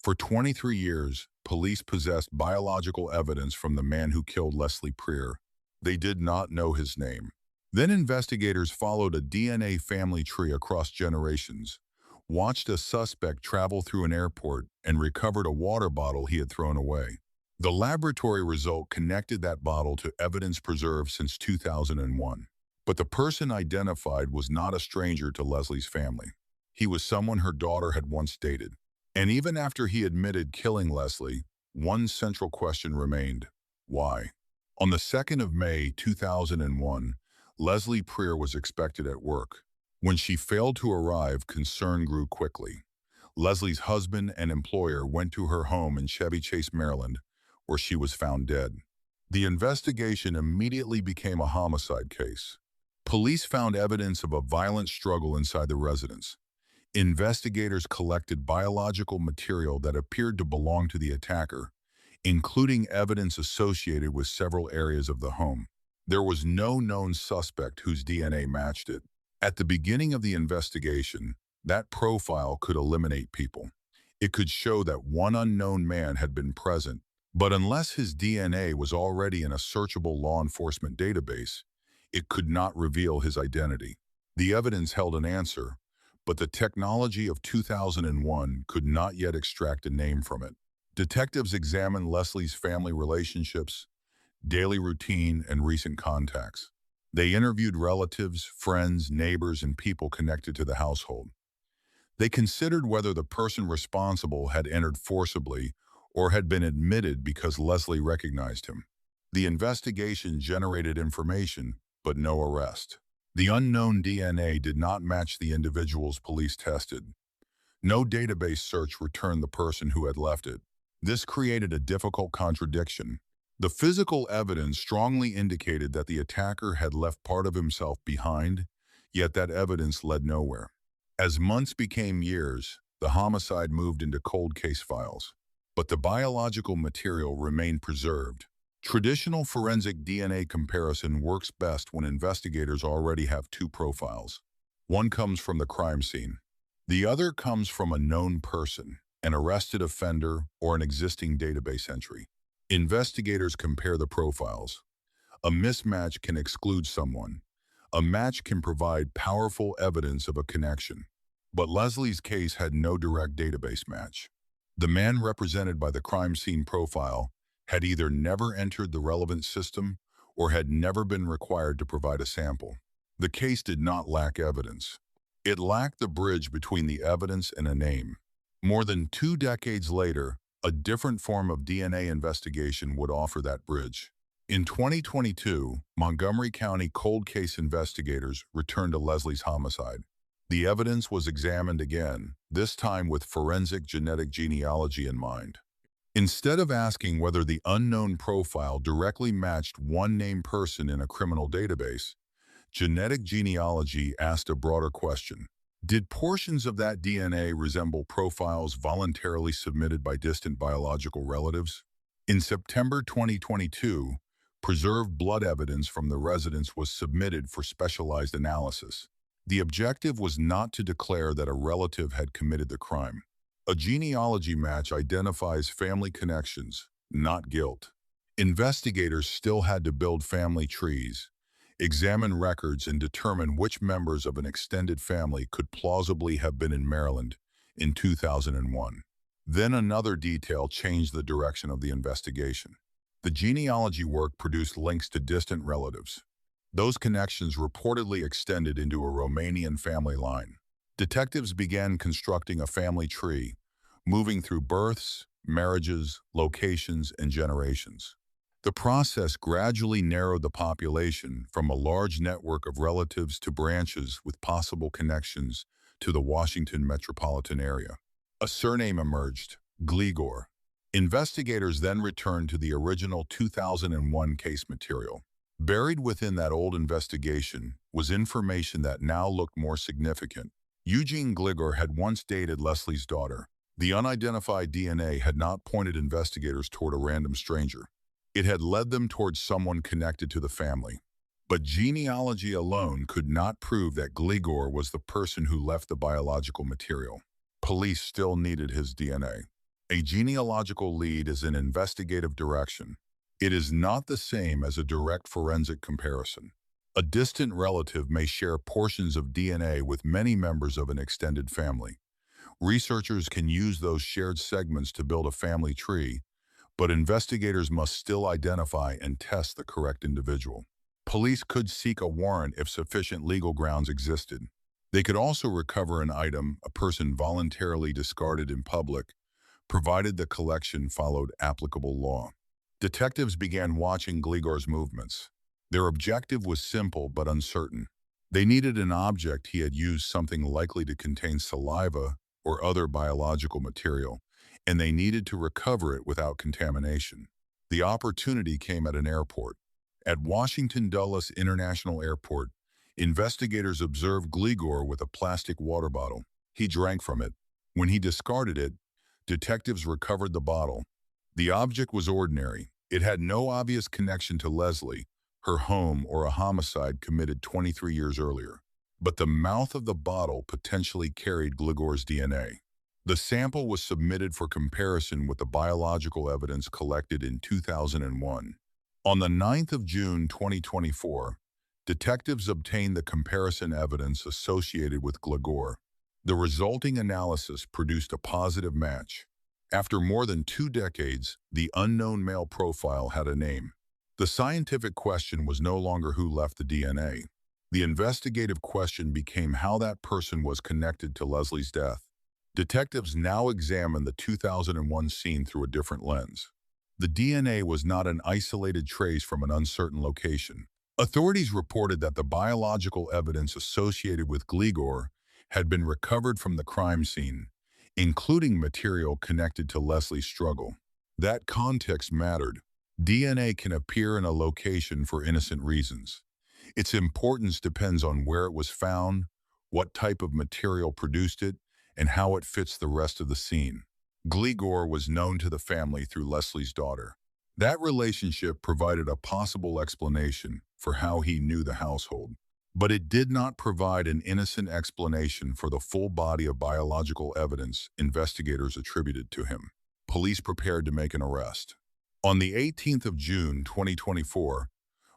For 23 years, police possessed biological evidence from the man who killed Leslie Prieur. They did not know his name. Then investigators followed a DNA family tree across generations, watched a suspect travel through an airport, and recovered a water bottle he had thrown away. The laboratory result connected that bottle to evidence preserved since 2001. But the person identified was not a stranger to Leslie's family. He was someone her daughter had once dated. And even after he admitted killing Leslie, one central question remained: why? On the 2nd of May 2001, Leslie Prieur was expected at work. When she failed to arrive, concern grew quickly. Leslie's husband and employer went to her home in Chevy Chase, Maryland, where she was found dead. The investigation immediately became a homicide case. Police found evidence of a violent struggle inside the residence. Investigators collected biological material that appeared to belong to the attacker, including evidence associated with several areas of the home. There was no known suspect whose DNA matched it. At the beginning of the investigation, that profile could eliminate people. It could show that one unknown man had been present, but unless his DNA was already in a searchable law enforcement database, it could not reveal his identity. The evidence held an answer, but the technology of 2001 could not yet extract a name from it. Detectives examined Leslie's family relationships, daily routine, and recent contacts. They interviewed relatives, friends, neighbors, and people connected to the household. They considered whether the person responsible had entered forcibly or had been admitted because Leslie recognized him. The investigation generated information, but no arrest. The unknown DNA did not match the individuals police tested. No database search returned the person who had left it. This created a difficult contradiction. The physical evidence strongly indicated that the attacker had left part of himself behind, yet that evidence led nowhere. As months became years, the homicide moved into cold case files, but the biological material remained preserved. Traditional forensic DNA comparison works best when investigators already have two profiles. One comes from the crime scene. The other comes from a known person, an arrested offender, or an existing database entry. Investigators compare the profiles. A mismatch can exclude someone. A match can provide powerful evidence of a connection. But Leslie's case had no direct database match. The man represented by the crime scene profile had either never entered the relevant system or had never been required to provide a sample. The case did not lack evidence. It lacked the bridge between the evidence and a name. More than 2 decades later, a different form of DNA investigation would offer that bridge. In 2022, Montgomery County cold case investigators returned to Leslie's homicide. The evidence was examined again, this time with forensic genetic genealogy in mind. Instead of asking whether the unknown profile directly matched one named person in a criminal database, genetic genealogy asked a broader question. Did portions of that DNA resemble profiles voluntarily submitted by distant biological relatives? In September 2022, preserved blood evidence from the residence was submitted for specialized analysis. The objective was not to declare that a relative had committed the crime. A genealogy match identifies family connections, not guilt. Investigators still had to build family trees, examine records, and determine which members of an extended family could plausibly have been in Maryland in 2001. Then another detail changed the direction of the investigation. The genealogy work produced links to distant relatives. Those connections reportedly extended into a Romanian family line. Detectives began constructing a family tree, moving through births, marriages, locations, and generations. The process gradually narrowed the population from a large network of relatives to branches with possible connections to the Washington metropolitan area. A surname emerged: Gligor. Investigators then returned to the original 2001 case material. Buried within that old investigation was information that now looked more significant. Eugene Gligor had once dated Leslie's daughter. The unidentified DNA had not pointed investigators toward a random stranger. It had led them towards someone connected to the family. But genealogy alone could not prove that Gligor was the person who left the biological material. Police still needed his DNA. A genealogical lead is an investigative direction. It is not the same as a direct forensic comparison. A distant relative may share portions of DNA with many members of an extended family. Researchers can use those shared segments to build a family tree, but investigators must still identify and test the correct individual. Police could seek a warrant if sufficient legal grounds existed. They could also recover an item a person voluntarily discarded in public, provided the collection followed applicable law. Detectives began watching Gligor's movements. Their objective was simple but uncertain. They needed an object he had used, something likely to contain saliva or other biological material, and they needed to recover it without contamination. The opportunity came at an airport. At Washington Dulles International Airport, investigators observed Gligor with a plastic water bottle. He drank from it. When he discarded it, detectives recovered the bottle. The object was ordinary. It had no obvious connection to Leslie, her home, or a homicide committed 23 years earlier. But the mouth of the bottle potentially carried Gligor's DNA. The sample was submitted for comparison with the biological evidence collected in 2001. On the 9th of June 2024, detectives obtained the comparison evidence associated with Gligor. The resulting analysis produced a positive match. After more than 2 decades, the unknown male profile had a name. The scientific question was no longer who left the DNA. The investigative question became how that person was connected to Leslie's death. Detectives now examined the 2001 scene through a different lens. The DNA was not an isolated trace from an uncertain location. Authorities reported that the biological evidence associated with Gligor had been recovered from the crime scene, including material connected to Leslie's struggle. That context mattered. DNA can appear in a location for innocent reasons. Its importance depends on where it was found, what type of material produced it, and how it fits the rest of the scene. Gligor was known to the family through Leslie's daughter. That relationship provided a possible explanation for how he knew the household. But it did not provide an innocent explanation for the full body of biological evidence investigators attributed to him. Police prepared to make an arrest. On the 18th of June 2024,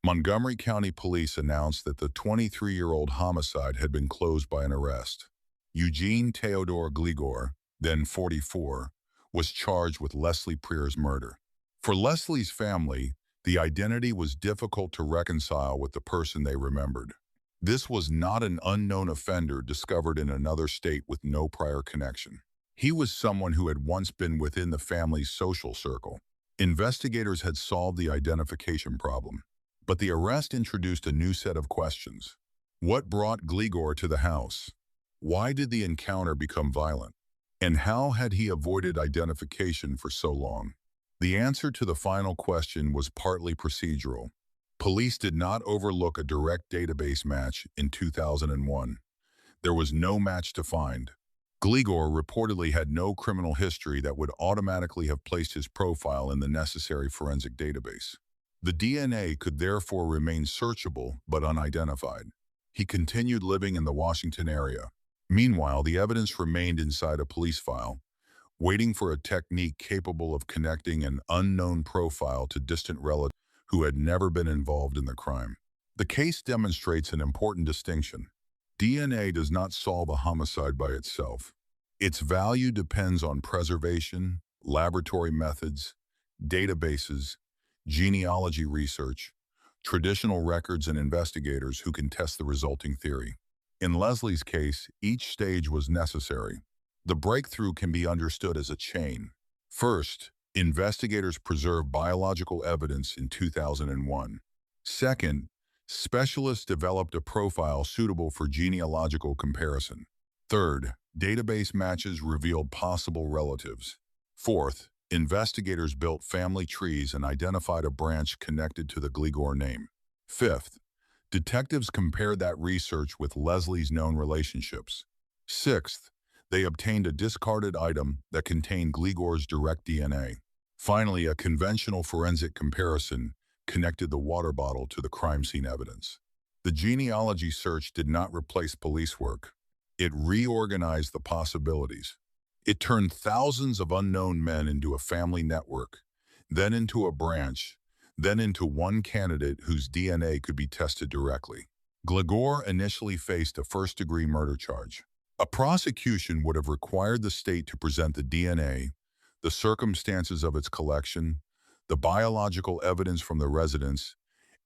Montgomery County Police announced that the 23-year-old homicide had been closed by an arrest. Eugene Teodor Gligor, then 44, was charged with Leslie Preer's murder. For Leslie's family, the identity was difficult to reconcile with the person they remembered. This was not an unknown offender discovered in another state with no prior connection. He was someone who had once been within the family's social circle. Investigators had solved the identification problem, but the arrest introduced a new set of questions. What brought Gligor to the house? Why did the encounter become violent? And how had he avoided identification for so long? The answer to the final question was partly procedural. Police did not overlook a direct database match in 2001. There was no match to find. Gligor reportedly had no criminal history that would automatically have placed his profile in the necessary forensic database. The DNA could therefore remain searchable but unidentified. He continued living in the Washington area. Meanwhile, the evidence remained inside a police file, waiting for a technique capable of connecting an unknown profile to distant relatives who had never been involved in the crime. The case demonstrates an important distinction. DNA does not solve a homicide by itself. Its value depends on preservation, laboratory methods, databases, genealogy research, traditional records, and investigators who can test the resulting theory. In Leslie's case, each stage was necessary. The breakthrough can be understood as a chain. First, investigators preserved biological evidence in 2001. Second, specialists developed a profile suitable for genealogical comparison. Third, database matches revealed possible relatives. Fourth, investigators built family trees and identified a branch connected to the Gligor name. Fifth, detectives compared that research with Leslie's known relationships. Sixth, they obtained a discarded item that contained Gligor's direct DNA. Finally, a conventional forensic comparison connected the water bottle to the crime scene evidence. The genealogy search did not replace police work. It reorganized the possibilities. It turned thousands of unknown men into a family network, then into a branch, then into one candidate whose DNA could be tested directly. Gligor initially faced a first-degree murder charge. A prosecution would have required the state to present the DNA, the circumstances of its collection, the biological evidence from the residence,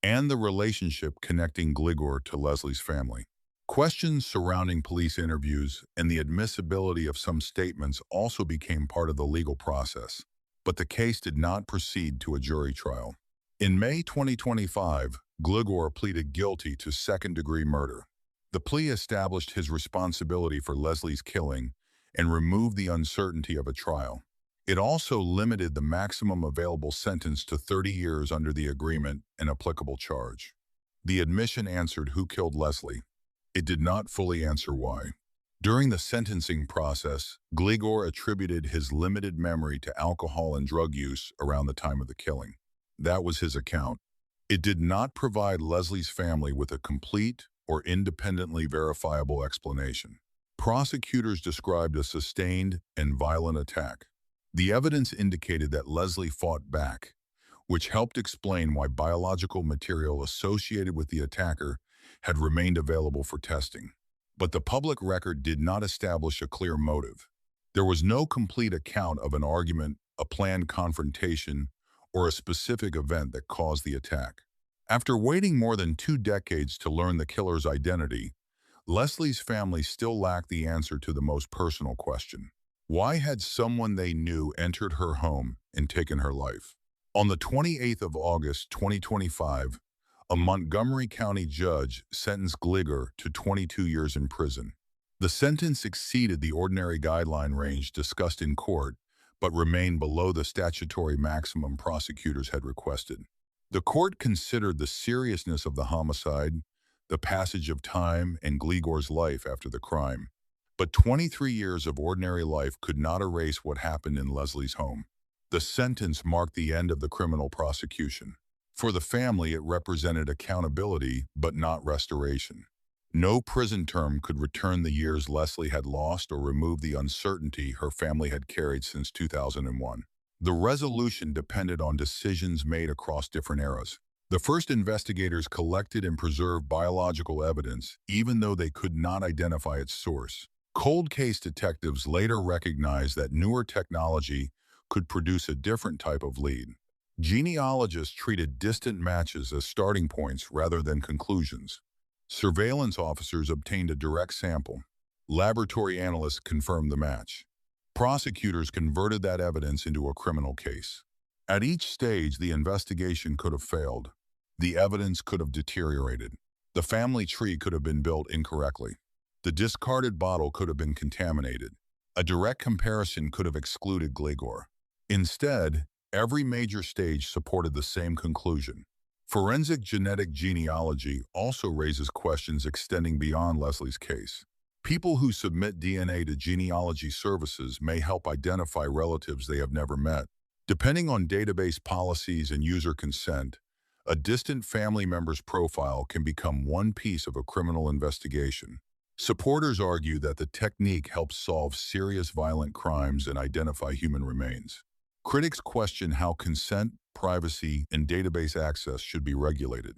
and the relationship connecting Gligor to Leslie's family. Questions surrounding police interviews and the admissibility of some statements also became part of the legal process, but the case did not proceed to a jury trial. In May 2025, Gligor pleaded guilty to second-degree murder. The plea established his responsibility for Leslie's killing and removed the uncertainty of a trial. It also limited the maximum available sentence to 30 years under the agreement and applicable charge. The admission answered who killed Leslie. It did not fully answer why. During the sentencing process, Gligor attributed his limited memory to alcohol and drug use around the time of the killing. That was his account. It did not provide Leslie's family with a complete or independently verifiable explanation. Prosecutors described a sustained and violent attack. The evidence indicated that Leslie fought back, which helped explain why biological material associated with the attacker had remained available for testing. But the public record did not establish a clear motive. There was no complete account of an argument, a planned confrontation, or a specific event that caused the attack. After waiting more than 2 decades to learn the killer's identity, Leslie's family still lacked the answer to the most personal question. Why had someone they knew entered her home and taken her life? On the 28th of August 2025, a Montgomery County judge sentenced Gligor to 22 years in prison. The sentence exceeded the ordinary guideline range discussed in court, but remained below the statutory maximum prosecutors had requested. The court considered the seriousness of the homicide, the passage of time, and Gligor's life after the crime. But 23 years of ordinary life could not erase what happened in Leslie's home. The sentence marked the end of the criminal prosecution. For the family, it represented accountability, but not restoration. No prison term could return the years Leslie had lost or remove the uncertainty her family had carried since 2001. The resolution depended on decisions made across different eras. The first investigators collected and preserved biological evidence, even though they could not identify its source. Cold case detectives later recognized that newer technology could produce a different type of lead. Genealogists treated distant matches as starting points rather than conclusions. Surveillance officers obtained a direct sample. Laboratory analysts confirmed the match. Prosecutors converted that evidence into a criminal case. At each stage, the investigation could have failed. The evidence could have deteriorated. The family tree could have been built incorrectly. The discarded bottle could have been contaminated. A direct comparison could have excluded Gligor. Instead, every major stage supported the same conclusion. Forensic genetic genealogy also raises questions extending beyond Leslie's case. People who submit DNA to genealogy services may help identify relatives they have never met. Depending on database policies and user consent, a distant family member's profile can become one piece of a criminal investigation. Supporters argue that the technique helps solve serious violent crimes and identify human remains. Critics question how consent, privacy, and database access should be regulated.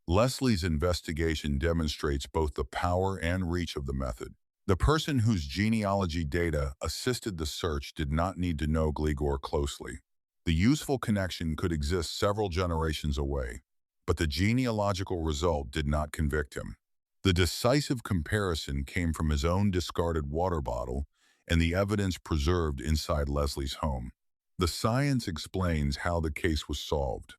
Leslie's investigation demonstrates both the power and reach of the method. The person whose genealogy data assisted the search did not need to know Gligor closely. The useful connection could exist several generations away, but the genealogical result did not convict him. The decisive comparison came from his own discarded water bottle and the evidence preserved inside Leslie's home. The science explains how the case was solved.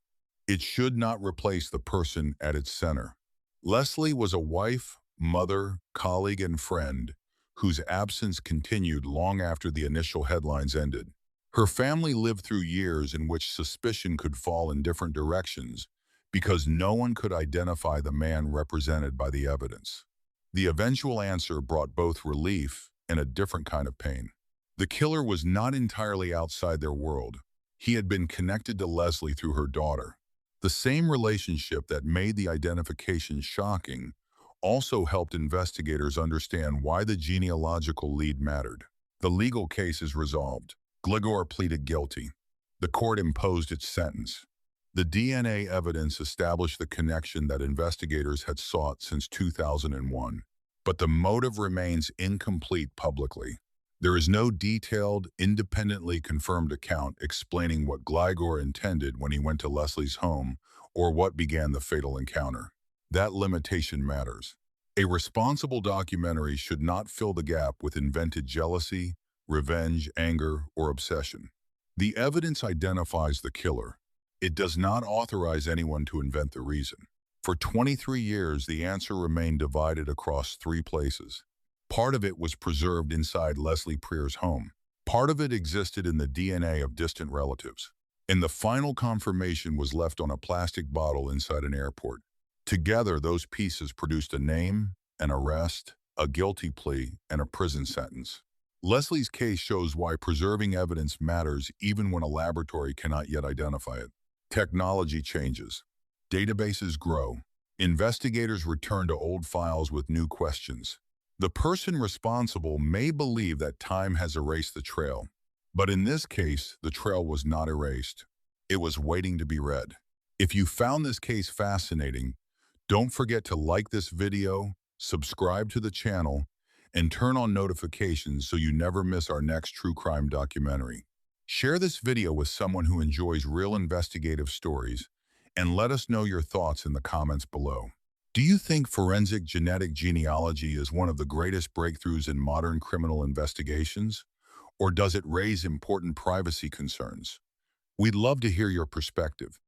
It should not replace the person at its center. Leslie was a wife, mother, colleague, and friend whose absence continued long after the initial headlines ended. Her family lived through years in which suspicion could fall in different directions because no one could identify the man represented by the evidence. The eventual answer brought both relief and a different kind of pain. The killer was not entirely outside their world. He had been connected to Leslie through her daughter. The same relationship that made the identification shocking also helped investigators understand why the genealogical lead mattered. The legal case is resolved. Gligor pleaded guilty. The court imposed its sentence. The DNA evidence established the connection that investigators had sought since 2001, but the motive remains incomplete publicly. There is no detailed, independently confirmed account explaining what Gligor intended when he went to Leslie's home or what began the fatal encounter. That limitation matters. A responsible documentary should not fill the gap with invented jealousy, revenge, anger, or obsession. The evidence identifies the killer. It does not authorize anyone to invent the reason. For 23 years, the answer remained divided across three places. Part of it was preserved inside Leslie Preer's home. Part of it existed in the DNA of distant relatives. And the final confirmation was left on a plastic bottle inside an airport. Together, those pieces produced a name, an arrest, a guilty plea, and a prison sentence. Leslie's case shows why preserving evidence matters even when a laboratory cannot yet identify it. Technology changes. Databases grow. Investigators return to old files with new questions. The person responsible may believe that time has erased the trail, but in this case, the trail was not erased. It was waiting to be read. If you found this case fascinating, don't forget to like this video, subscribe to the channel, and turn on notifications so you never miss our next true crime documentary. Share this video with someone who enjoys real investigative stories, and let us know your thoughts in the comments below. Do you think forensic genetic genealogy is one of the greatest breakthroughs in modern criminal investigations, or does it raise important privacy concerns? We'd love to hear your perspective.